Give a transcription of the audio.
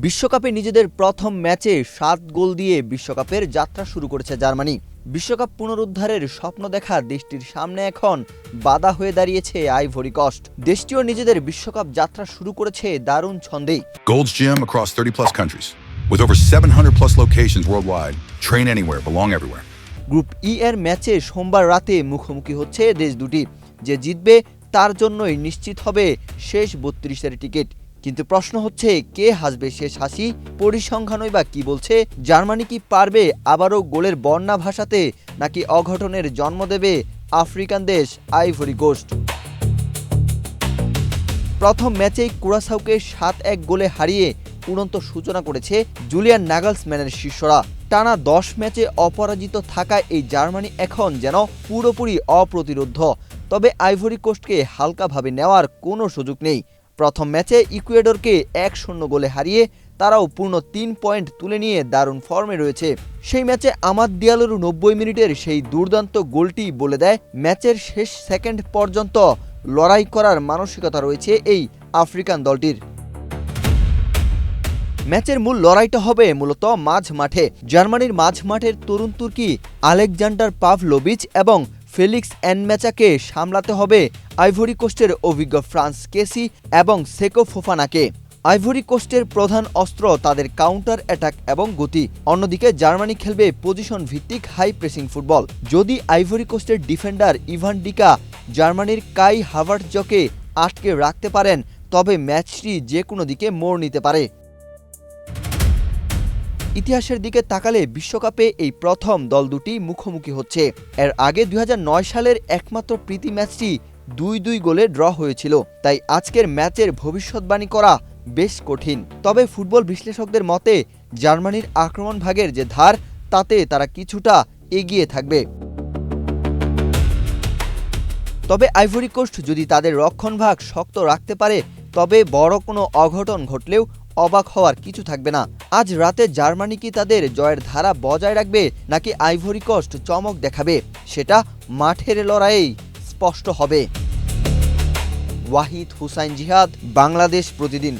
বিশ্বকাপে নিজেদের প্রথম ম্যাচে ৭ গোল দিয়ে বিশ্বকাপের যাত্রা শুরু করেছে জার্মানি। বিশ্বকাপ পুনরুদ্ধারের স্বপ্ন দেখা দেশটির সামনে এখন বাধা হয়ে দাঁড়িয়েছে আইভরি কোস্ট। দেশটিও নিজেদের বিশ্বকাপ যাত্রা শুরু করেছে দারুণ ছন্দেই। Gold's Gym across 30+ countries with over 700+ locations worldwide. Train anywhere, belong everywhere. Group ই এর ম্যাচে সোমবার রাতে মুখোমুখি হচ্ছে দেশ দুটি। যে জিতবে তার জন্যই নিশ্চিত হবে শেষ ৩২-এর টিকিট। কিন্তু প্রশ্ন হচ্ছে, কে হাসবে শেষ হাসি? পরিসংখ্যানই বা কি বলছে? জার্মানি কি পারবে আবারও গোলের বন্যা ভাসাতে, নাকি অঘটনের জন্ম দেবে আফ্রিকান দেশ আইভরি কোস্ট? প্রথম ম্যাচেই কুরাসাওকে ৭-১ গোলে হারিয়ে উড়ন্ত সূচনা করেছে জুলিয়ান নাগলসম্যানের শিষ্যরা। টানা ১০ ম্যাচে অপরাজিত থাকায় এই জার্মানি এখন যেন পুরোপুরি অপ্রতিরোধ্য। তবে আইভরি কোস্টকে হালকাভাবে নেওয়ার কোনো সুযোগ নেই। প্রথম ম্যাচে ইকুয়েডরকে ১-০ গোলে হারিয়ে তারাও পূর্ণ ৩ পয়েন্ট তুলে নিয়ে দারুণ ফর্মে রয়েছে। সেই ম্যাচে আমাদ দিয়ালোর ৯০ মিনিটের সেই দুর্দান্ত গোলটি বলে দেয় ম্যাচের শেষ সেকেন্ড পর্যন্ত লড়াই করার মানসিকতা রয়েছে এই আফ্রিকান দলটির। ম্যাচের মূল লড়াইটা হবে মূলত মাঝ মাঠে। জার্মানির মাঝ মাঠের তরুণ তুর্কি আলেকজান্ডার পাভলোভিচ এবং ফেলিক্স এনমেচাকে সামলাতে হবে আইভরি কোস্টের অভিজ্ঞ ফ্রান্স কেসি এবং সেকো ফোফানাকে। আইভরি কোস্টের প্রধান অস্ত্র তাদের কাউন্টার অ্যাটাক এবং গতি। অন্যদিকে জার্মানি খেলবে পজিশন ভিত্তিক হাই প্রেসিং ফুটবল। যদি আইভরি কোস্টের ডিফেন্ডার ইভান ডিকা জার্মানির কাই হাভার্টজকে আটকে রাখতে পারেন, তবে ম্যাচটি যে কোনো দিকে মোড় নিতে পারে। ইতিহাসের দিকে তাকালে বিশ্বকাপে এই প্রথম দল দুটি মুখোমুখি হচ্ছে। এর আগে ২০০৯ সালের একমাত্র প্রীতি ম্যাচটি ২-২ গোলে ড্র হয়েছিল। তাই আজকের ম্যাচের ভবিষ্যৎবাণী করা বেশ কঠিন। তবে ফুটবল বিশ্লেষকদের মতে জার্মানির আক্রমণ ভাগের যে ধার, তাতে তারা কিছুটা এগিয়ে থাকবে। তবে আইভরি কোস্ট যদি তাদের রক্ষণভাগ শক্ত রাখতে পারে, তবে বড় কোনো অঘটন ঘটলেও অবাক হওয়ার কিছু থাকবে না। আজ রাতে জার্মানি কি তাদের জয়ের ধারা বজায় রাখবে, নাকি আইভরি কোস্ট চমক দেখাবে, সেটা মাঠের লড়াইয়েই স্পষ্ট হবে। ওয়াহিদ হুসাইন জিহাদ, বাংলাদেশ প্রতিদিন।